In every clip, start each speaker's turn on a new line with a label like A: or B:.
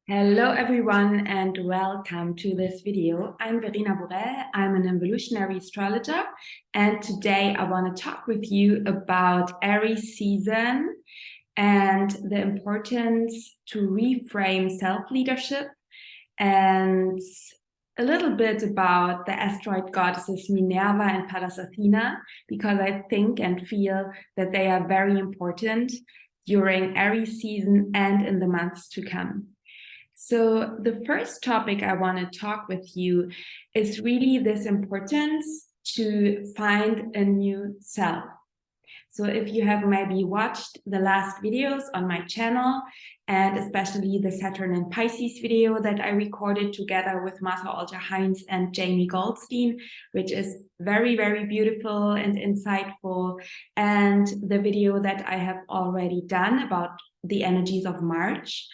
A: Hello everyone and welcome to this video. I'm Verena Borell, I'm an evolutionary astrologer, and today I want to talk with you about Aries season and the importance to reframe self-leadership, and a little bit about the asteroid goddesses Minerva and Pallas Athena, because I think and feel that they are very important during Aries season and in the months to come. So the first topic I want to talk with you is really this importance to find a new self. So if you have maybe watched the last videos on my channel, and especially the Saturn and Pisces video that I recorded together with Martha Alter-Heinz and Jamie Goldstein, which is very, very beautiful and insightful, and the video that I have already done about the energies of March,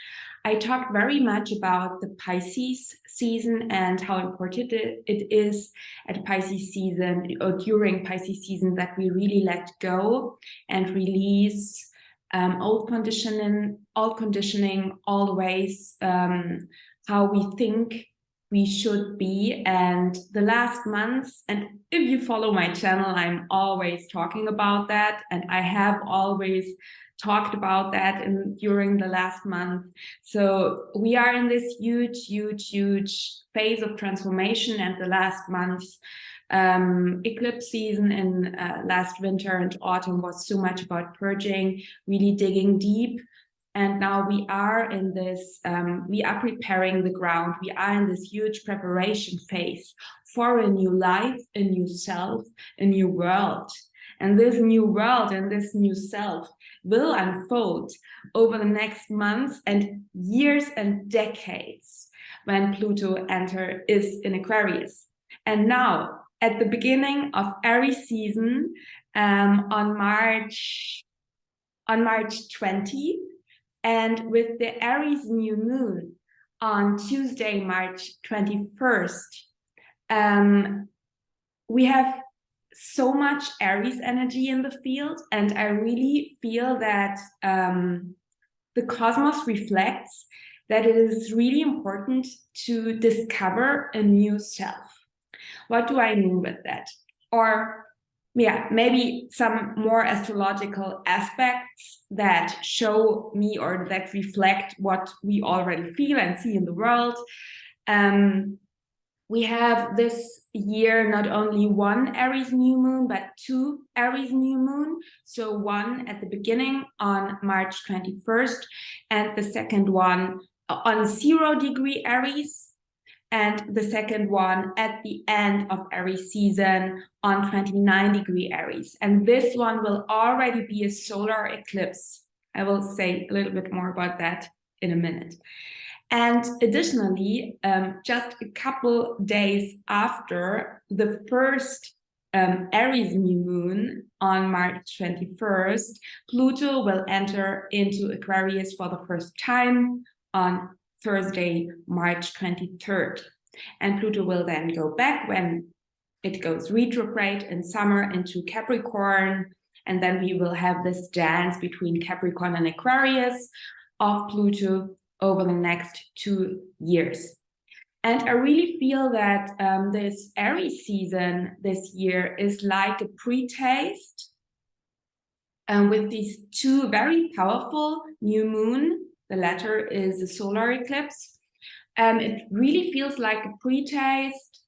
A: I talked very much about the Pisces season and how important it is at Pisces season or during Pisces season that we really let go and release old conditioning, all the ways how we think we should be. And the last months, and if you follow my channel, I'm always talking about that, and I have always talked about that during the last month. So we are in this huge phase of transformation, and the last month's eclipse season in last winter and autumn was so much about purging, really digging deep. And now we are in this, we are preparing the ground. We are in this huge preparation phase for a new life, a new self, a new world. And this new world and this new self will unfold over the next months and years and decades when Pluto is in Aquarius. And now, at the beginning of Aries season, on March 20, and with the Aries New Moon on Tuesday, March 21st, we have so much Aries energy in the field, and I really feel that the cosmos reflects that it is really important to discover a new self. What do I mean with that? Or yeah, maybe some more astrological aspects that show me or that reflect what we already feel and see in the world. We have this year not only one Aries New Moon, but two Aries New Moon. So one at the beginning on March 21st, and the second one on 0° Aries, and the second one at the end of Aries season on 29° Aries. And this one will already be a solar eclipse. I will say a little bit more about that in a minute. And additionally, just a couple days after the first Aries New Moon on March 21st, Pluto will enter into Aquarius for the first time on Thursday, March 23rd. And Pluto will then go back when it goes retrograde in summer into Capricorn. And then we will have this dance between Capricorn and Aquarius of Pluto over the next 2 years. And I really feel that this Aries season this year is like a pre-taste with these two very powerful new moon. The latter is a solar eclipse. It really feels like a pre-taste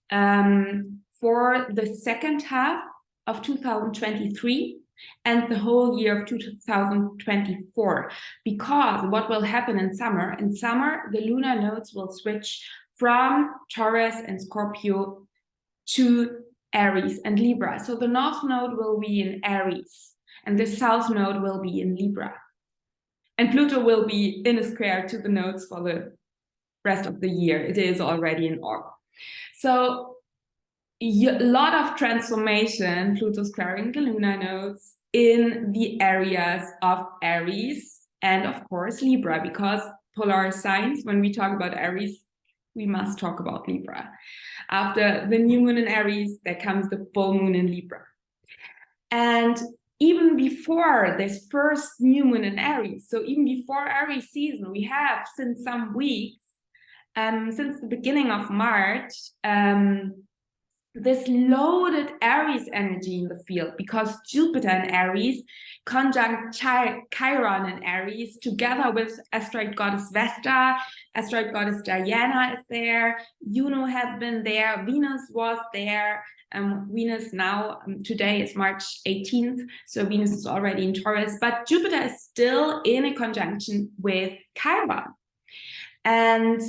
A: for the second half of 2023 and the whole year of 2024, because what will happen in summer, the lunar nodes will switch from Taurus and Scorpio to Aries and Libra. So the north node will be in Aries and the south node will be in Libra. And Pluto will be in a square to the nodes for the rest of the year. It is already in orb. So a lot of transformation, Pluto squaring the lunar nodes in the areas of Aries and of course Libra, because polar signs, when we talk about Aries, we must talk about Libra. After the new moon in Aries, there comes the full moon in Libra. And even before this first new moon in Aries, so even before Aries season, we have since some weeks since the beginning of March, this loaded Aries energy in the field, because Jupiter in Aries, conjunct Chiron in Aries, together with asteroid goddess Vesta, asteroid goddess Diana is there, Juno has been there, Venus was there. Venus now, today is March 18th, so Venus is already in Taurus, but Jupiter is still in a conjunction with Chiron. And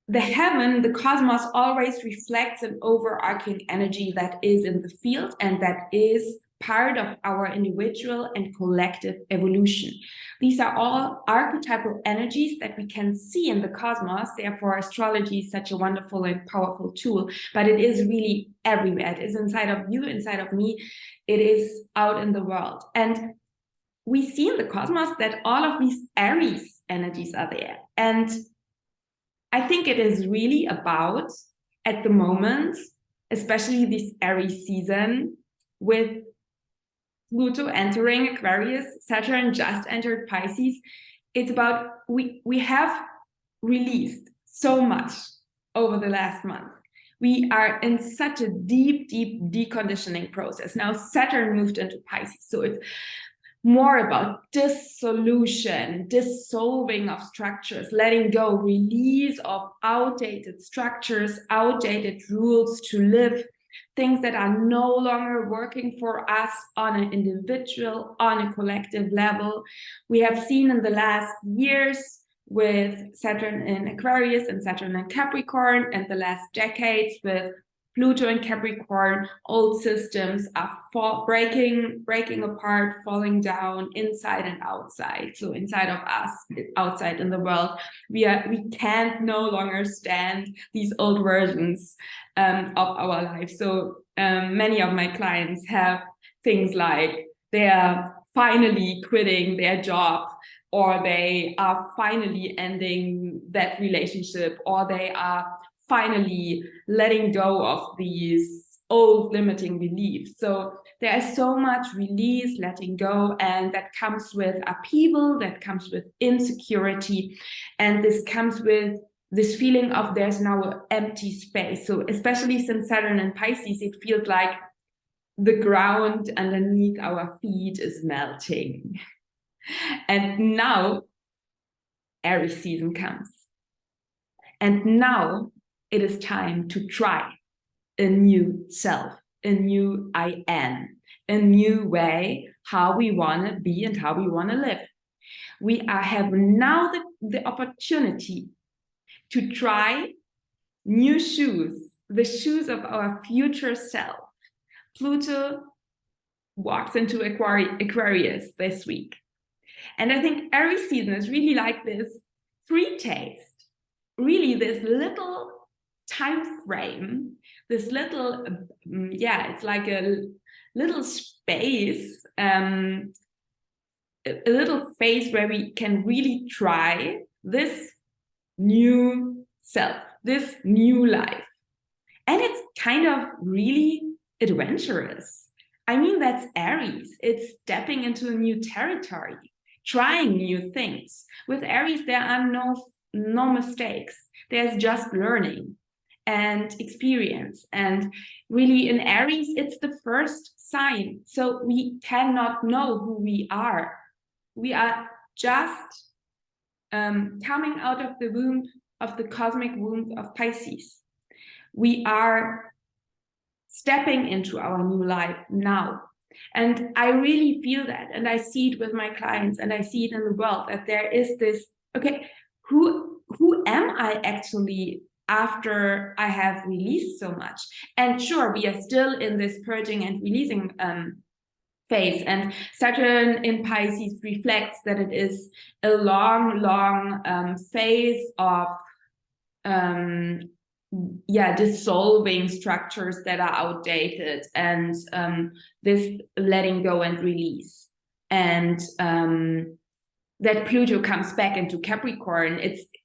A: the heaven, the cosmos, always reflects an overarching energy that is in the field and that is part of our individual and collective evolution. These are all archetypal energies that we can see in the cosmos. Therefore, astrology is such a wonderful and powerful tool, but it is really everywhere. It is inside of you, inside of me. It is out in the world. And we see in the cosmos that all of these Aries energies are there. And I think it is really about, at the moment, especially this Aries season, with Pluto entering Aquarius, Saturn just entered Pisces, it's about, we have released so much over the last month. We are in such a deep, deep deconditioning process. Now Saturn moved into Pisces, so it's more about dissolution, dissolving of structures, letting go, release of outdated structures, outdated rules to live, things that are no longer working for us on an individual, on a collective level. We have seen in the last years with Saturn in Aquarius and Saturn in Capricorn, and the last decades with Pluto and Capricorn, old systems are breaking apart, falling down inside and outside. So inside of us, outside in the world, we can't no longer stand these old versions of our life. So many of my clients have things like they are finally quitting their job, or they are finally ending that relationship, or they are finally letting go of these old limiting beliefs. So there is so much release, letting go, and that comes with upheaval, that comes with insecurity, and this comes with this feeling of there's now an empty space. So especially since Saturn in Pisces, it feels like the ground underneath our feet is melting. And now Aries season comes. And now it is time to try a new self, a new I am, a new way how we want to be and how we want to live. We have now the opportunity to try new shoes, the shoes of our future self. Pluto walks into Aquarius this week. And I think Aries season is really like this free taste, really this little time frame, this little, it's like a little space, a little phase where we can really try this new self, this new life. And it's kind of really adventurous. I mean, that's Aries. It's stepping into a new territory, trying new things. With Aries, there are no mistakes. There's just learning and experience. And really in Aries, it's the first sign. So we cannot know who we are. We are just coming out of the womb, of the cosmic womb of Pisces. We are stepping into our new life now. And I really feel that, and I see it with my clients, and I see it in the world, that there is this, okay, who am I actually after I have released so much? And sure, we are still in this purging and releasing phase, and Saturn in Pisces reflects that it is a long phase of dissolving structures that are outdated, and this letting go and release. And that Pluto comes back into Capricorn,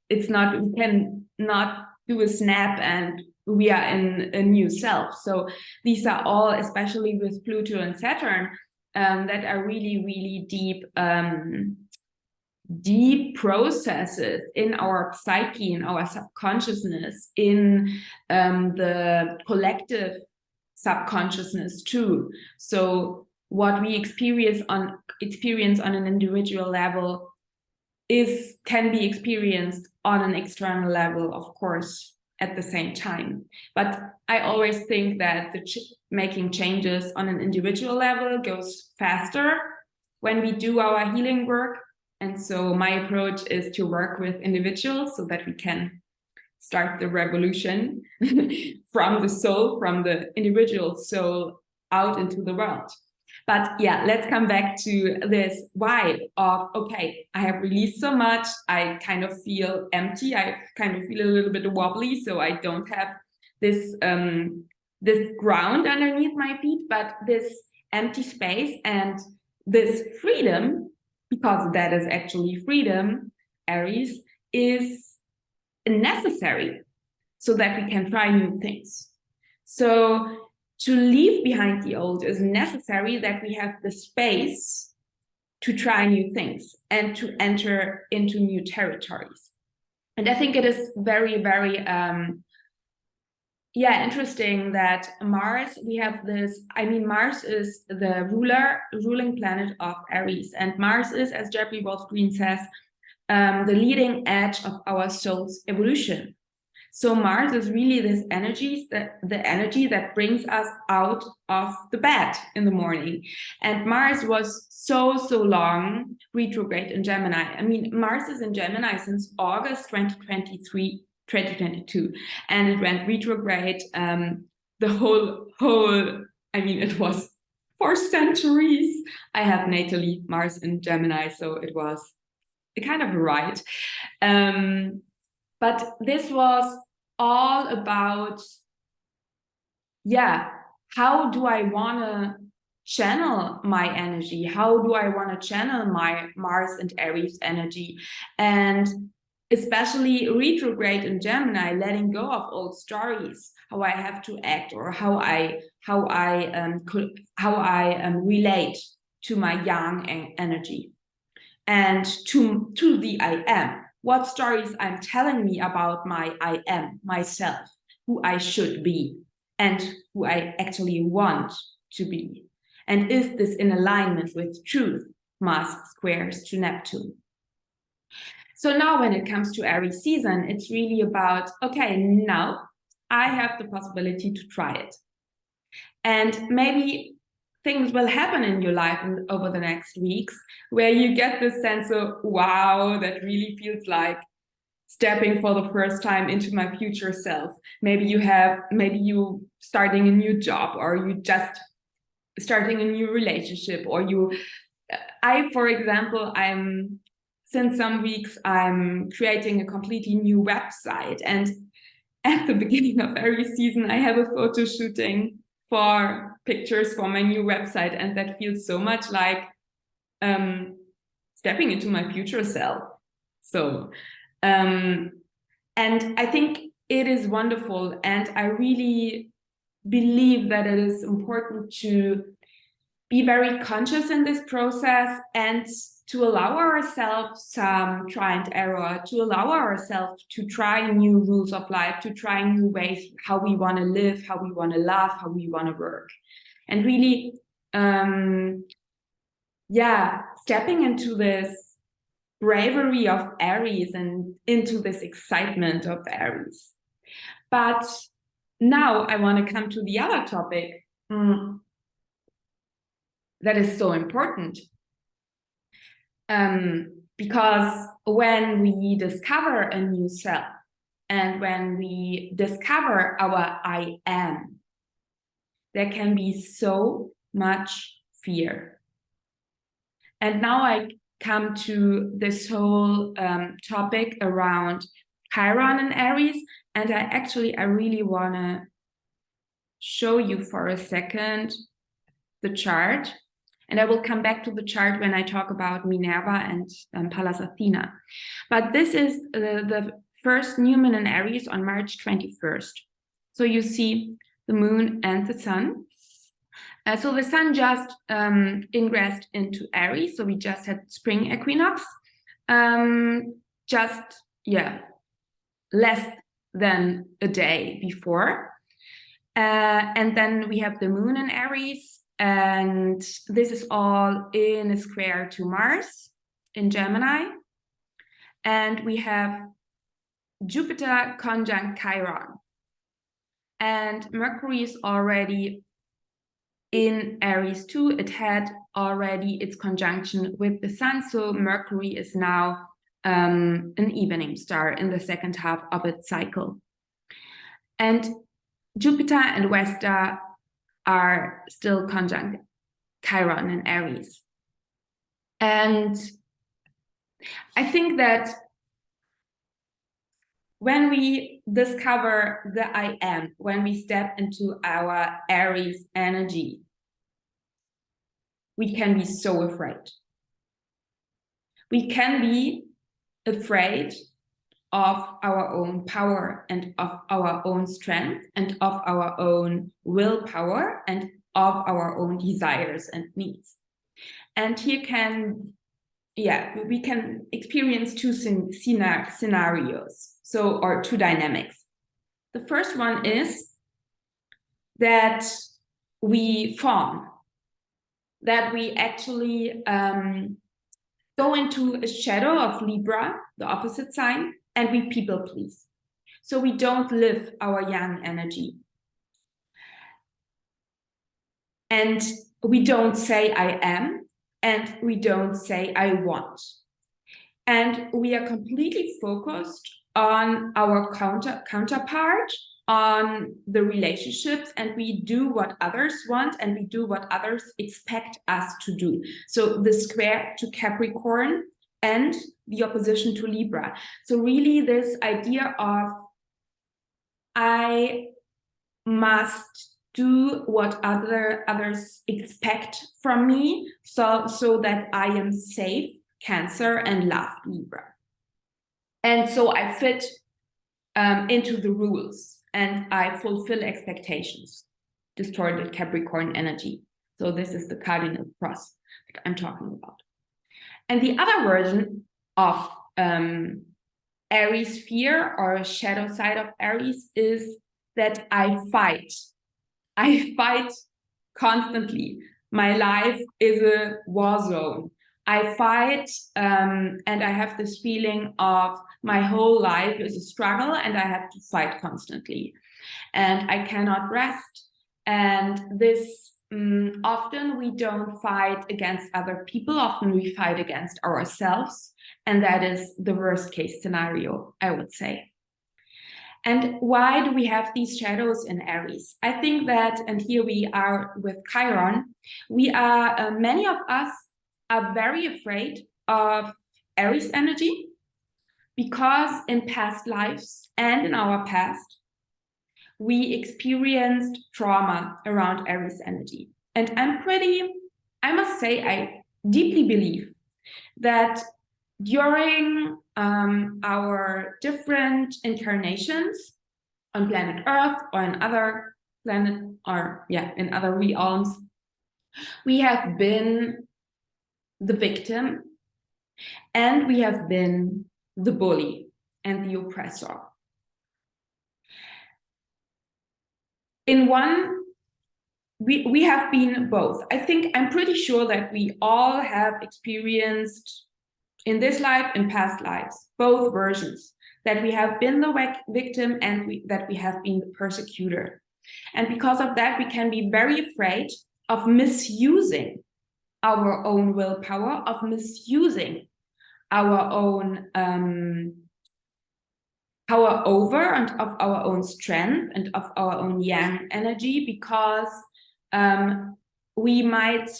A: it's not, we can not do a snap and we are in a new self. So these are all, especially with Pluto and Saturn, that are really deep deep processes in our psyche, in our subconsciousness, in the collective subconsciousness too. So what we experience on an individual level can be experienced on an external level, of course, at the same time. But I always think that making changes on an individual level goes faster when we do our healing work. And so my approach is to work with individuals so that we can start the revolution from the soul, from the individual soul out into the world. But yeah, let's come back to this vibe of, okay, I have released so much, I kind of feel empty, I kind of feel a little bit wobbly, so I don't have this this ground underneath my feet, but this empty space and this freedom, because that is actually freedom, Aries, is necessary so that we can try new things. So to leave behind the old is necessary, that we have the space to try new things and to enter into new territories. And I think it is very, very interesting that Mars, we have this, I mean, Mars is the ruling planet of Aries, and Mars is, as Jeffrey Wolf Green says, the leading edge of our soul's evolution. So Mars is really this energy, the energy that brings us out of the bed in the morning. And Mars was so long retrograde in Gemini. I mean, Mars is in Gemini since August 2022, and it went retrograde the whole, I mean, it was 4 centuries. I have natally Mars in Gemini, so it was a kind of a ride. But this was all about, how do I want to channel my energy? How do I want to channel my Mars and Aries energy? And especially retrograde in Gemini, letting go of old stories, how I have to act, or how I relate to my yang energy and to the I am. What stories I'm telling me about my I am, myself, who I should be, and who I actually want to be. And is this in alignment with truth, Mars squares to Neptune? So now when it comes to Aries season, it's really about, okay, now I have the possibility to try it. And maybe things will happen in your life over the next weeks where you get this sense of, wow, that really feels like stepping for the first time into my future self. Maybe you starting a new job, or you just starting a new relationship, or for example, since some weeks, I'm creating a completely new website. And at the beginning of every season, I have a photo shooting for pictures for my new website. And that feels so much like stepping into my future self. So, and I think it is wonderful. And I really believe that it is important to be very conscious in this process and to allow ourselves some try and error, to allow ourselves to try new rules of life, to try new ways, how we want to live, how we want to love, how we want to work. And really, stepping into this bravery of Aries and into this excitement of Aries. But now I want to come to the other topic that is so important. Because when we discover a new self, and when we discover our I am, there can be so much fear. And now I come to this whole topic around Chiron and Aries, and I really want to show you for a second the chart. And I will come back to the chart when I talk about Minerva and Pallas Athena. But this is the first new moon in Aries on March 21st. So you see the moon and the sun. So the sun just ingressed into Aries. So we just had spring equinox. just, less than a day before. And then we have the moon in Aries, and this is all in a square to Mars in Gemini. And we have Jupiter conjunct Chiron. And Mercury is already in Aries too. It had already its conjunction with the Sun. So Mercury is now an evening star in the second half of its cycle. And Jupiter and Vesta are still conjunct Chiron in Aries. And I think that when we discover the I am, when we step into our Aries energy, we can be so afraid. We can be afraid of our own power and of our own strength and of our own willpower and of our own desires and needs. And here we can experience two scenarios, or two dynamics. The first one is that we fawn, that we actually go into a shadow of Libra, the opposite sign, and we people please. So we don't live our yang energy. And we don't say I am, and we don't say I want. And we are completely focused on our counterpart, on the relationships, and we do what others want and we do what others expect us to do. So the square to Capricorn and the opposition to Libra. So really this idea of I must do what others expect from me so that I am safe, Cancer, and love, Libra. And so I fit into the rules and I fulfill expectations, distorted Capricorn energy. So this is the cardinal cross that I'm talking about. And the other version of Aries Fear, or a shadow side of Aries, is that I fight. I fight constantly. My life is a war zone. I fight and I have this feeling of my whole life is a struggle and I have to fight constantly. And I cannot rest. And this often we don't fight against other people, often we fight against ourselves. And that is the worst case scenario, I would say. And why do we have these shadows in Aries? I think that, and here we are with Chiron, we are, many of us are very afraid of Aries energy because in past lives and in our past, we experienced trauma around Aries energy. And I must say, I deeply believe that during our different incarnations on planet Earth or in other planet, or in other realms, we have been the victim and we have been the bully and the oppressor. In one, we have been both. I'm pretty sure that we all have experienced in this life, in past lives, both versions, that we have been the victim and that we have been the persecutor. And because of that, we can be very afraid of misusing our own willpower, of misusing our own power over and of our own strength and of our own yang energy, because we might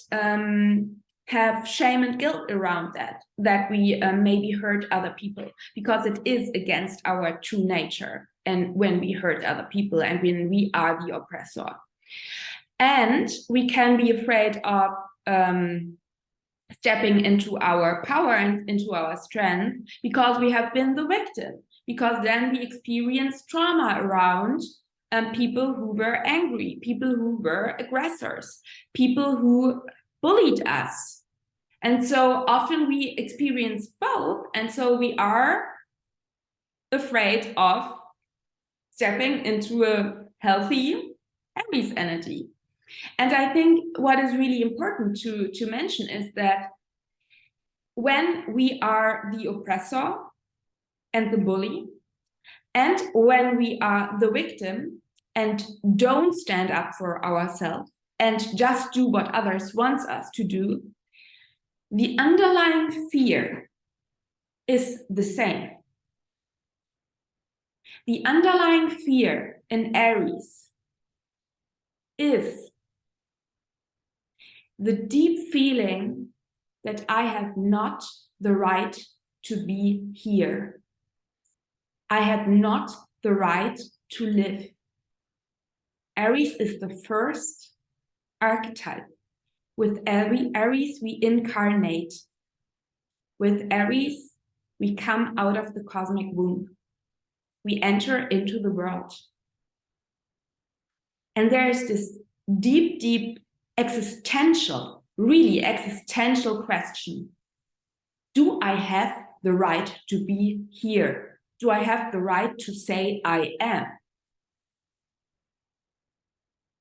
A: have shame and guilt around that we maybe hurt other people, because it is against our true nature, and when we hurt other people and when we are the oppressor. And we can be afraid of stepping into our power and into our strength because we have been the victim, because then we experience trauma around people who were angry, people who were aggressors, people who bullied us. And so often we experience both, and so we are afraid of stepping into a healthy Aries energy. And I think what is really important to mention is that when we are the oppressor and the bully, and when we are the victim and don't stand up for ourselves and just do what others want us to do, the underlying fear is the same. The underlying fear in Aries is the deep feeling that I have not the right to be here. I have not the right to live. Aries is the first archetype. With every Aries, we incarnate. With Aries, we come out of the cosmic womb. We enter into the world. And there is this deep, deep existential, really existential question. Do I have the right to be here? Do I have the right to say I am?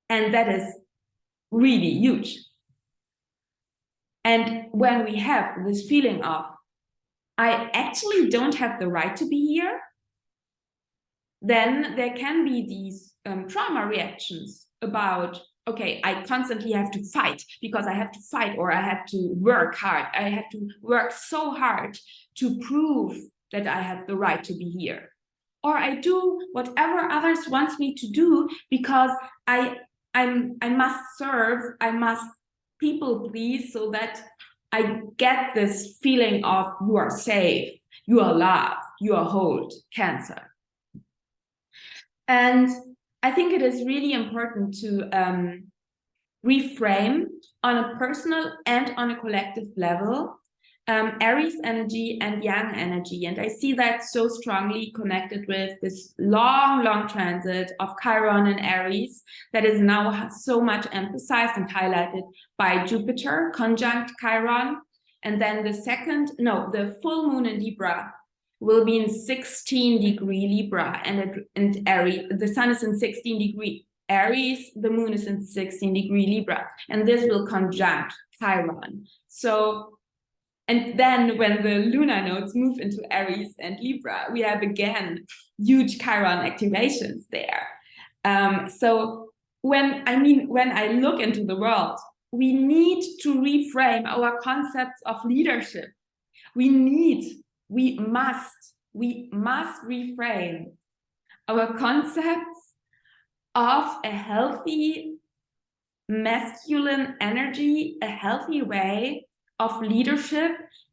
A: And that is really huge. And when we have this feeling of, I actually don't have the right to be here, then there can be these trauma reactions about, okay, I constantly have to fight because I have to fight, or I have to work hard. I have to work so hard to prove that I have the right to be here. Or I do whatever others want me to do because I must serve, I must people please, so that I get this feeling of you are safe, you are loved, you are whole, Cancer. And I think it is really important to reframe on a personal and on a collective level Aries energy and Yang energy. And I see that so strongly connected with this long, long transit of Chiron and Aries that is now so much emphasized and highlighted by Jupiter, conjunct Chiron. And then the full moon in Libra will be in 16-degree Libra, and Aries, the sun is in 16-degree Aries, the moon is in 16-degree Libra, and this will conjunct Chiron. So, and then when the lunar nodes move into Aries and Libra, we have again huge Chiron activations there. So when I look into the world, we need to reframe our concepts of leadership. We must reframe our concepts of a healthy masculine energy, a healthy way of leadership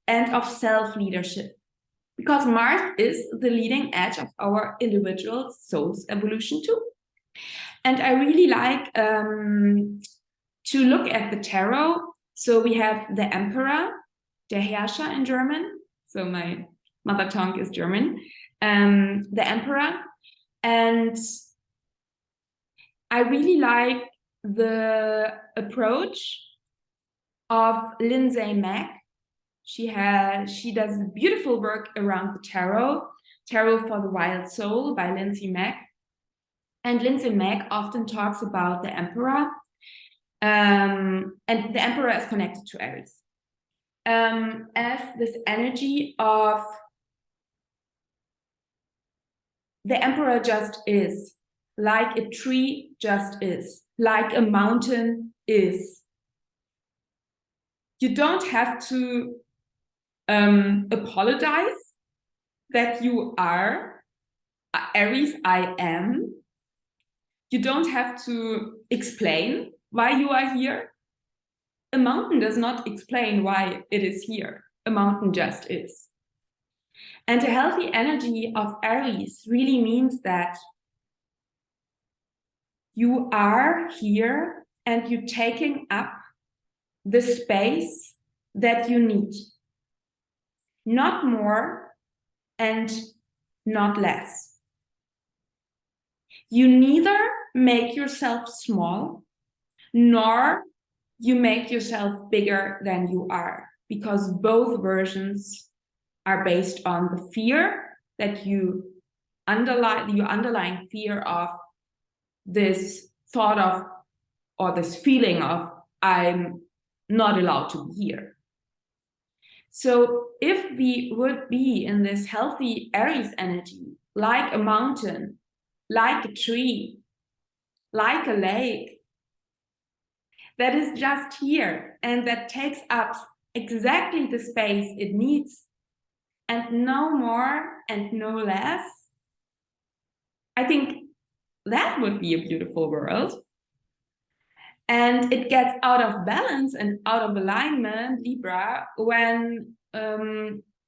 A: and of self-leadership. Because Mars is the leading edge of our individual soul's evolution too. And I really like to look at the tarot. So we have the Emperor, der Herrscher in German. So my mother tongue is German. The Emperor. And I really like the approach of Lindsay Mack. She does beautiful work around the Tarot for the Wild Soul by Lindsay Mack. And Lindsay Mack often talks about the Emperor. And the Emperor is connected to Aries. As this energy of the Emperor just is, like a tree just is, like a mountain is. You don't have to apologize that you are Aries, I am. You don't have to explain why you are here. A mountain does not explain why it is here. A mountain just is. And a healthy energy of Aries really means that you are here and you're taking up the space that you need. Not more and not less. You neither make yourself small, nor you make yourself bigger than you are. because both versions are based on the fear that you underlying fear of this thought of, or this feeling of, I'm not allowed to be here. So if we would be in this healthy Aries energy, like a mountain, like a tree, like a lake, that is just here and that takes up exactly the space it needs, and no more and no less, I think that would be a beautiful world. And it gets out of balance and out of alignment, Libra, when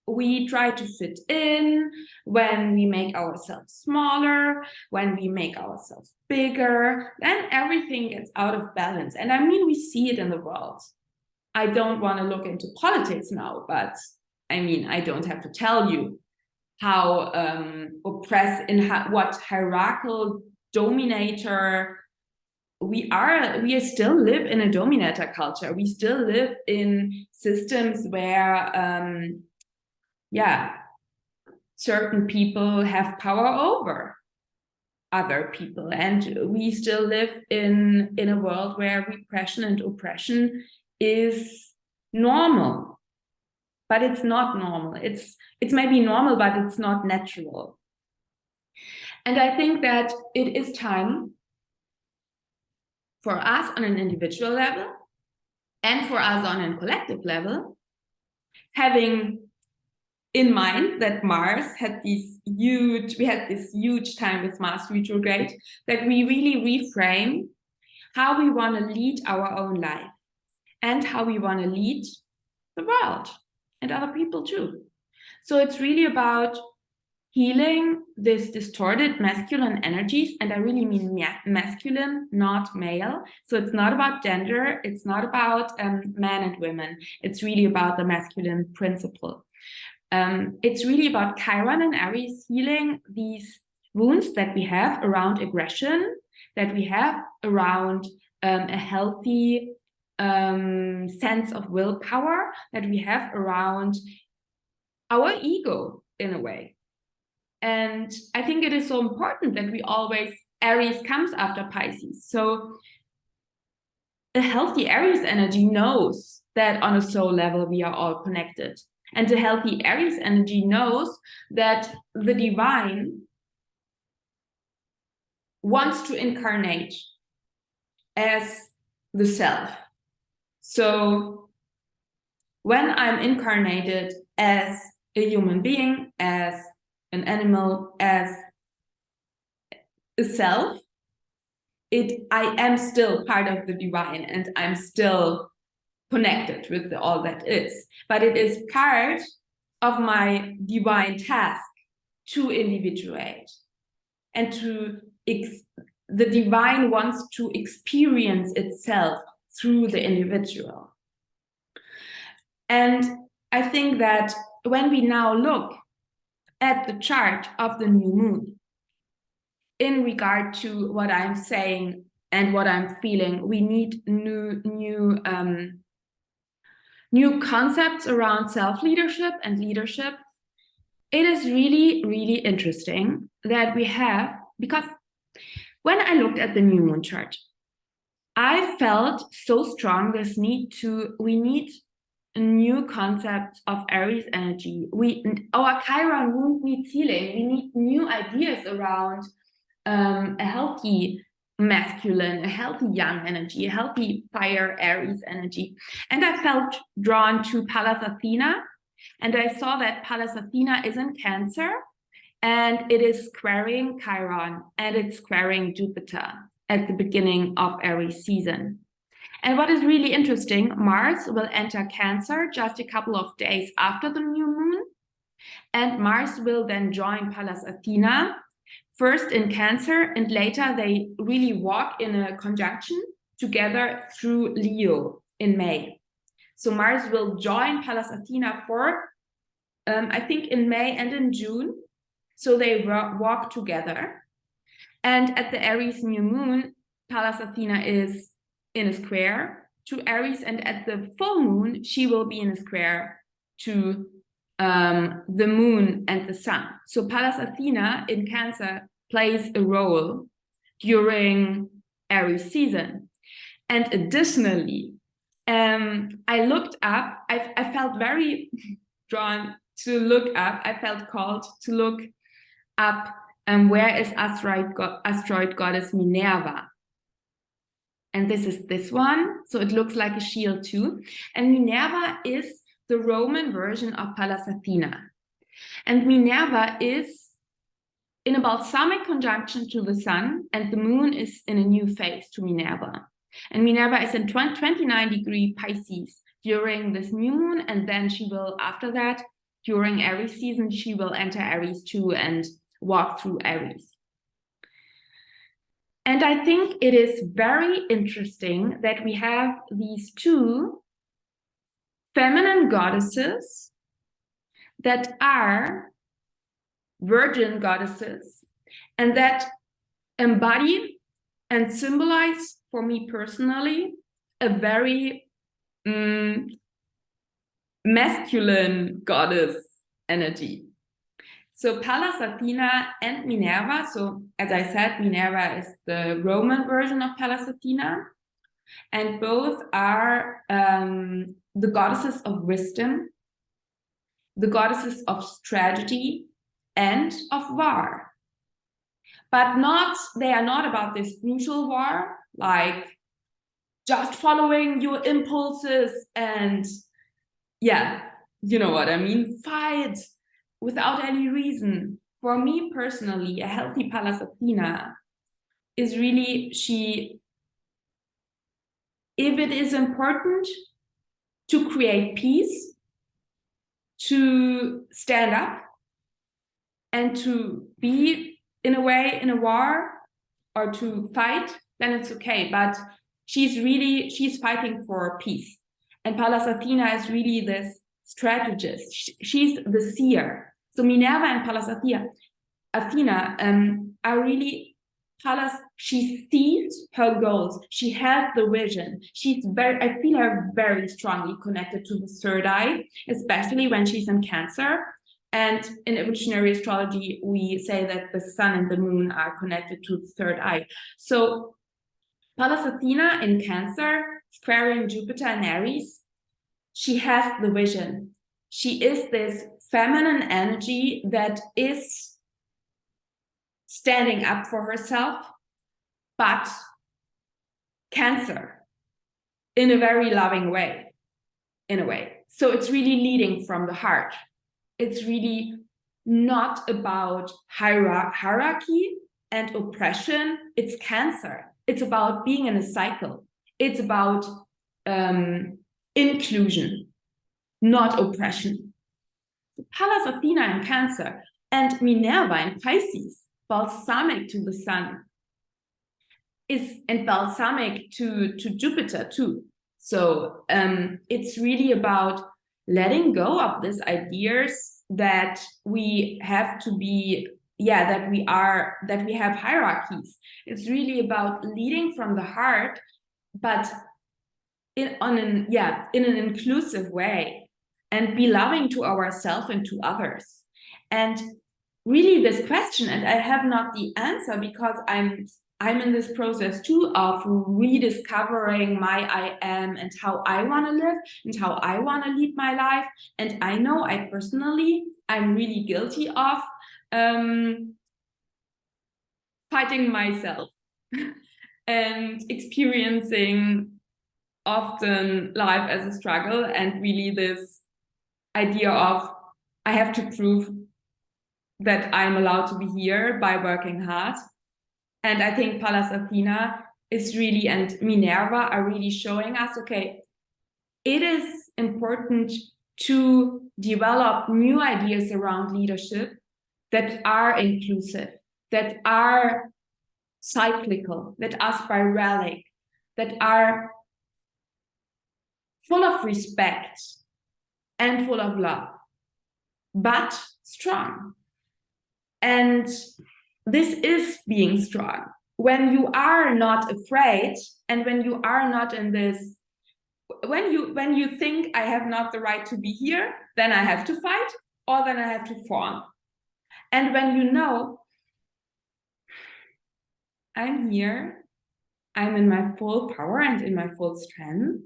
A: we try to fit in, when we make ourselves smaller, when we make ourselves bigger, then everything gets out of balance. And I mean, we see it in the world. I don't want to look into politics now, but I mean, I don't have to tell you how what hierarchical dominator we still live in a dominator culture. We still live in systems where certain people have power over other people, and we still live in a world where repression and oppression is normal, but it's not normal. It's maybe normal, but it's not natural. And I think that it is time for us on an individual level and for us on a collective level, having in mind that Mars had this huge time with Mars retrograde, that we really reframe how we want to lead our own life and how we want to lead the world and other people too. So it's really about healing this distorted masculine energies, and I really mean masculine, not male. So it's not about gender, it's not about men and women, it's really about the masculine principle. It's really about Chiron and Aries healing these wounds that we have around aggression, that we have around a healthy sense of willpower, that we have around our ego in a way. And I think it is so important that we always, Aries comes after Pisces. So a healthy Aries energy knows that on a soul level, we are all connected. And a healthy Aries energy knows that the divine wants to incarnate as the self. So when I'm incarnated as a human being, as an animal, as a self, I am still part of the divine, and I'm still connected with all that is. But it is part of my divine task to individuate, and the divine wants to experience itself through the individual. And I think that when we now look at the chart of the new moon, in regard to what I'm saying and what I'm feeling, we need new concepts around self-leadership and leadership. It is really, really interesting that we have, because when I looked at the new moon chart, I felt so strong this we need a new concept of Aries energy. Our Chiron wound needs healing. We need new ideas around a healthy masculine, a healthy yang energy, a healthy fire Aries energy. And I felt drawn to Pallas Athena, and I saw that Pallas Athena is in Cancer, and it is squaring Chiron, and it's squaring Jupiter at the beginning of Aries season. And what is really interesting, Mars will enter Cancer just a couple of days after the new moon, and Mars will then join Pallas Athena, first in Cancer, and later they really walk in a conjunction together through Leo in May. So Mars will join Pallas Athena for, I think, in May and in June. So they walk together. And at the Aries new moon, Pallas Athena is in a square to Aries, and at the full moon, she will be in a square to the moon and the sun. So Pallas Athena in Cancer plays a role during Aries season. And additionally, I looked up, I felt very drawn to look up, I felt called to look up where is asteroid goddess Minerva. And this is this one, so it looks like a shield too. And Minerva is the Roman version of Pallas Athena. And Minerva is in a balsamic conjunction to the sun, and the moon is in a new phase to Minerva. And Minerva is in 29-degree Pisces during this new moon, and then she will, after that, during Aries season, she will enter Aries too and walk through Aries. And I think it is very interesting that we have these two feminine goddesses that are virgin goddesses and that embody and symbolize, for me personally, a very masculine goddess energy. So Pallas Athena and Minerva, so as I said, Minerva is the Roman version of Pallas Athena, and both are the goddesses of wisdom, the goddesses of strategy, and of war. But they are not about this brutal war, like just following your impulses and, yeah, you know what I mean, fight without any reason. For me personally, a healthy Pallas Athena is really, if it is important to create peace, to stand up, and to be in a way in a war or to fight, then it's okay. But she's fighting for peace. And Pallas Athena is really this strategist. She's the seer. So Minerva and Pallas Athena are really, Pallas, she sees her goals. She has the vision. I feel her very strongly connected to the third eye, especially when she's in Cancer. And in evolutionary astrology, we say that the sun and the moon are connected to the third eye. So Pallas Athena in Cancer, squaring Jupiter and Aries, she has the vision. She is this feminine energy that is standing up for herself, but Cancer in a very loving way, in a way. So it's really leading from the heart. It's really not about hierarchy and oppression. It's Cancer. It's about being in a cycle. It's about inclusion, not oppression. Pallas Athena in Cancer and Minerva in Pisces, balsamic to the sun, and balsamic to Jupiter too. So it's really about letting go of these ideas that we have to be, that we have hierarchies. It's really about leading from the heart, but in an inclusive way, and be loving to ourselves and to others. And really this question, and I have not the answer because I'm in this process too of rediscovering my I am and how I want to live and how I want to lead my life. And I know I'm really guilty of fighting myself and experiencing often life as a struggle, and really this idea of I have to prove that I'm allowed to be here by working hard. And I think Pallas Athena is really, and Minerva are really showing us, okay, it is important to develop new ideas around leadership that are inclusive, that are cyclical, that are spiralic, that are full of respect and full of love, but strong. And this is being strong. When you are not afraid and when you are not in this when you think I have not the right to be here, then I have to fight, or then I have to fawn. And when you know I'm here, I'm in my full power and in my full strength,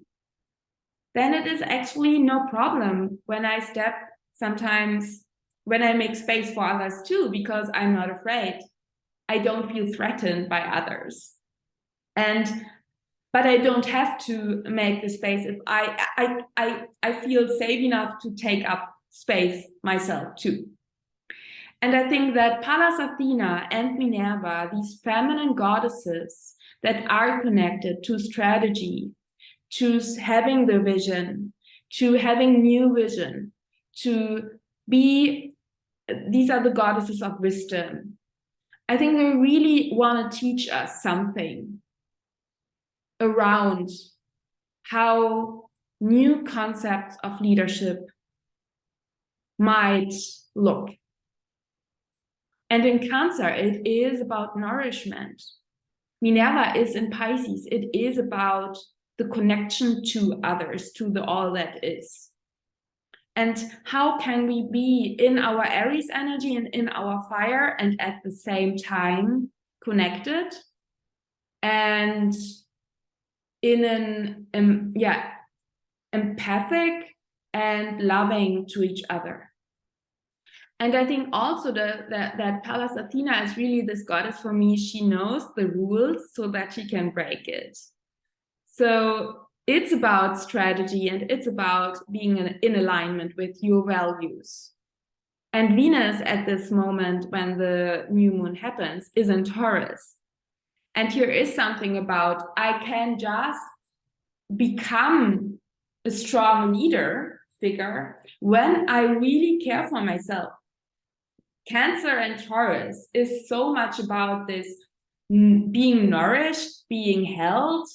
A: then it is actually no problem when I step, sometimes when I make space for others too, because I'm not afraid. I don't feel threatened by others. But I don't have to make the space if I feel safe enough to take up space myself too. And I think that Pallas Athena and Minerva, these feminine goddesses that are connected to strategy, to having the vision, to having new vision, to be, these are the goddesses of wisdom. I think they really want to teach us something around how new concepts of leadership might look. And in Cancer, it is about nourishment. Minerva is in Pisces. It is about the connection to others, to the all that is. And how can we be in our Aries energy and in our fire and at the same time connected and in an empathic and loving to each other. And I think also that Pallas Athena is really this goddess for me. She knows the rules so that she can break it. So it's about strategy and it's about being in alignment with your values. And Venus at this moment when the new moon happens is in Taurus. And here is something about I can just become a strong leader figure when I really care for myself. Cancer and Taurus is so much about this being nourished, being held,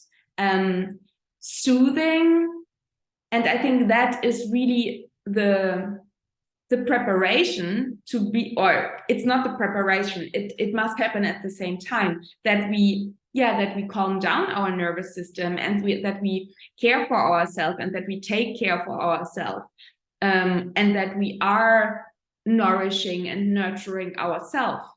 A: soothing. And I think that is really the preparation to be, or it's not the preparation, it must happen at the same time, that we calm down our nervous system and that we care for ourselves and that we take care for ourselves, and that we are nourishing and nurturing ourselves,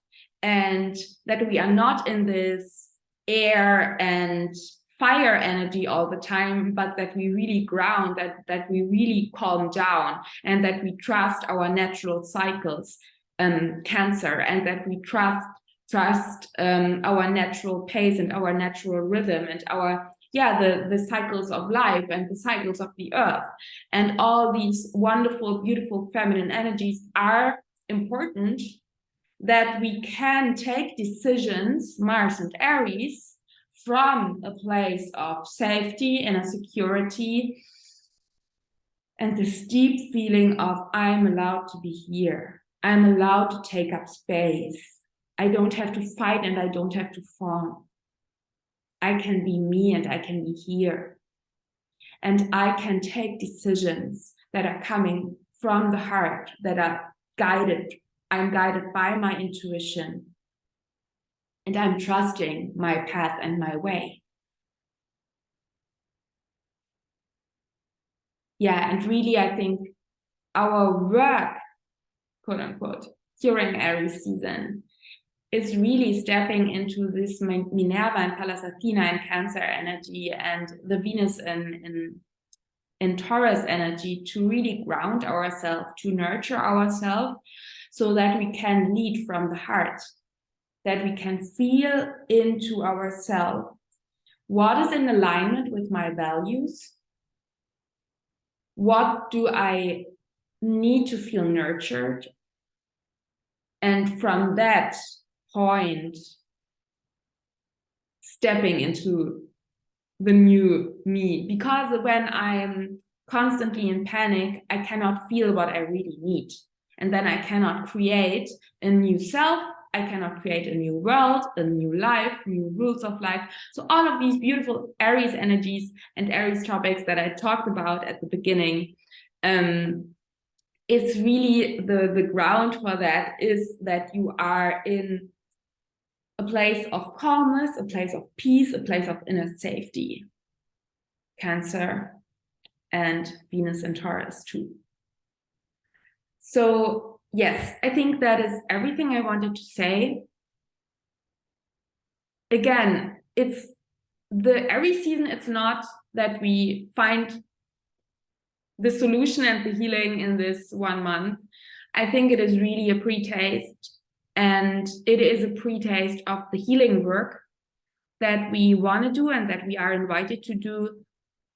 A: and that we are not in this air and fire energy all the time, but that we really ground, that we really calm down, and that we trust our natural cycles, Cancer, and that we trust our natural pace and our natural rhythm and our the cycles of life and the cycles of the earth. And all these wonderful, beautiful feminine energies are important, that we can take decisions, Mars and Aries, from a place of safety and a security and this deep feeling of I'm allowed to be here. I'm allowed to take up space. I don't have to fight and I don't have to fawn. I can be me and I can be here. And I can take decisions that are coming from the heart, that are guided. I'm guided by my intuition. And I'm trusting my path and my way. Yeah, and really I think our work, quote unquote, during Aries season is really stepping into this Minerva and Pallas Athena and Cancer energy and the Venus in Taurus energy to really ground ourselves, to nurture ourselves, so that we can lead from the heart, that we can feel into ourselves. What is in alignment with my values? What do I need to feel nurtured? And from that point, stepping into the new me. Because when I'm constantly in panic, I cannot feel what I really need. And then I cannot create a new self. I cannot create a new world, a new life, new rules of life. So all of these beautiful Aries energies and Aries topics that I talked about at the beginning, it's really the ground for that is that you are in a place of calmness, a place of peace, a place of inner safety. Cancer. and Venus in Taurus too. So yes, I think that is everything I wanted to say. Again, it's the Aries season. It's not that we find the solution and the healing in this 1 month. I think it is really a pre-taste, and it is a pre-taste of the healing work that we want to do and that we are invited to do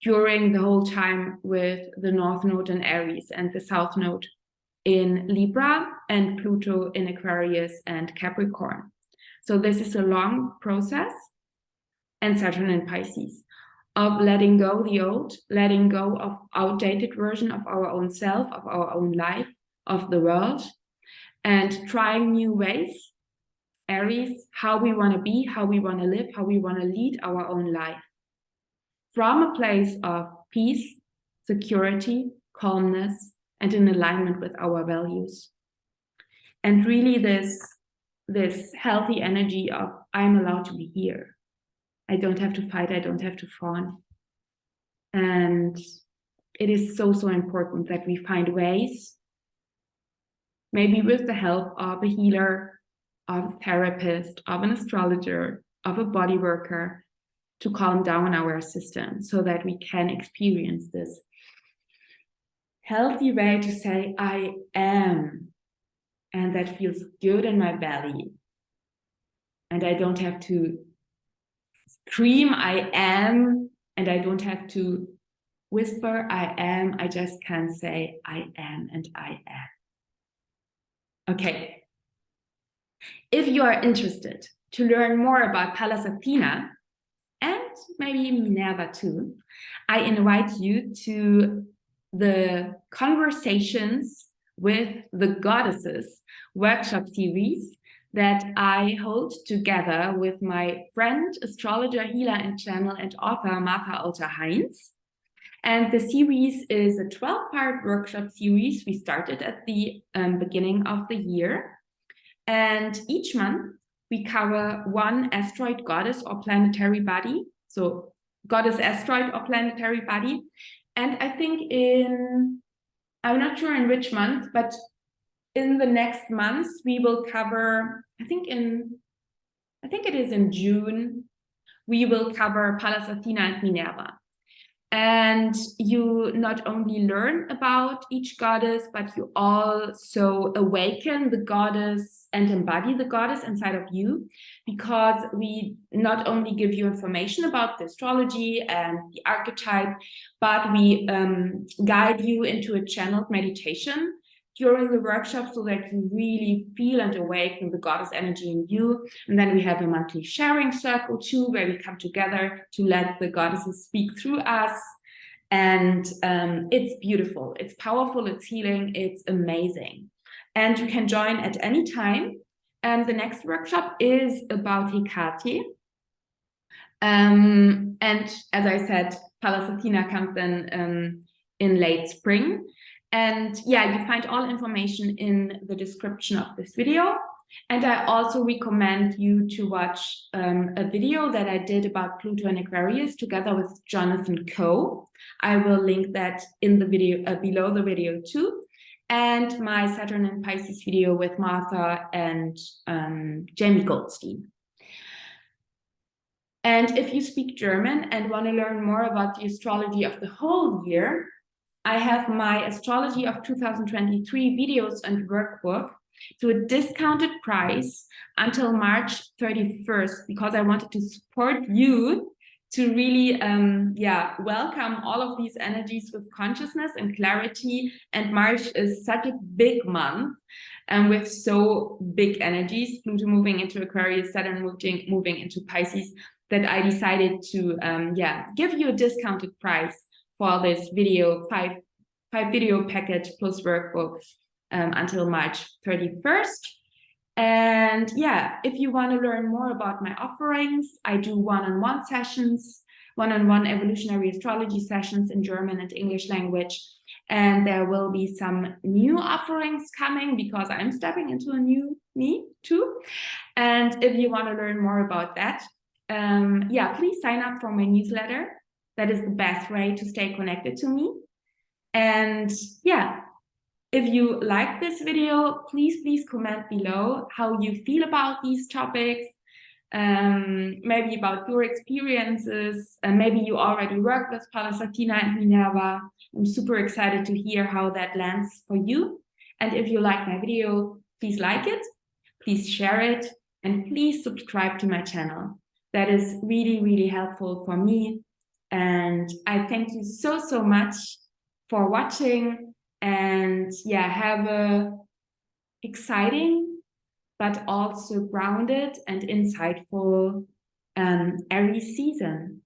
A: during the whole time with the North Node in Aries and the South Node in Libra and Pluto in Aquarius and Capricorn. So this is a long process, and Saturn in Pisces, of letting go the old, letting go of outdated version of our own self, of our own life, of the world, and trying new ways. Aries, how we want to be, how we want to live, how we want to lead our own life. From a place of peace, security, calmness, and in alignment with our values. And really this healthy energy of, I'm allowed to be here. I don't have to fight, I don't have to fawn. And it is so, so important that we find ways, maybe with the help of a healer, of a therapist, of an astrologer, of a body worker, to calm down our system so that we can experience this healthy way to say, I am. And that feels good in my belly. And I don't have to scream, I am. And I don't have to whisper, I am. I just can say, I am and I am. Okay. If you are interested to learn more about Pallas Athena and maybe Minerva too, I invite you to the Conversations with the Goddesses workshop series that I hold together with my friend, astrologer, healer, and channel and author Martha Alter-Heinz. And the series is a 12-part workshop series we started at the beginning of the year. And each month we cover one asteroid, goddess, or planetary body. So goddess, asteroid, or planetary body. And I think I'm not sure in which month, but in the next months we will cover, I think it is in June, we will cover Pallas Athena and Minerva. And you not only learn about each goddess, but you also awaken the goddess and embody the goddess inside of you, because we not only give you information about the astrology and the archetype, but we guide you into a channeled meditation during the workshop so that you really feel and awaken the goddess energy in you. And then we have a monthly sharing circle too, where we come together to let the goddesses speak through us. And it's beautiful, it's powerful, it's healing, it's amazing. And you can join at any time. And the next workshop is about Hecate. And as I said, Pallas Athena comes then in late spring. And yeah, you find all information in the description of this video. And I also recommend you to watch a video that I did about Pluto and Aquarius together with Jonathan Coe. I will link that in the video below the video too. And my Saturn and Pisces video with Martha and Jamie Goldstein. And if you speak German and want to learn more about the astrology of the whole year, I have my astrology of 2023 videos and workbook to a discounted price until March 31st, because I wanted to support you to really welcome all of these energies with consciousness and clarity. And March is such a big month and with so big energies, Pluto moving into Aquarius, Saturn moving into Pisces, that I decided to give you a discounted price for this video, five video package plus workbook until March 31st. And yeah, if you want to learn more about my offerings, I do one-on-one sessions, one-on-one evolutionary astrology sessions in German and English language. And there will be some new offerings coming because I'm stepping into a new me too. And if you want to learn more about that, please sign up for my newsletter. That is the best way to stay connected to me. And yeah, if you like this video, please comment below how you feel about these topics, maybe about your experiences, and maybe you already work with Pallas Athena and Minerva. I'm super excited to hear how that lands for you. And if you like my video, please like it, please share it, and please subscribe to my channel. That is really helpful for me. And I thank you so much for watching. And yeah, have a exciting but also grounded and insightful Aries season.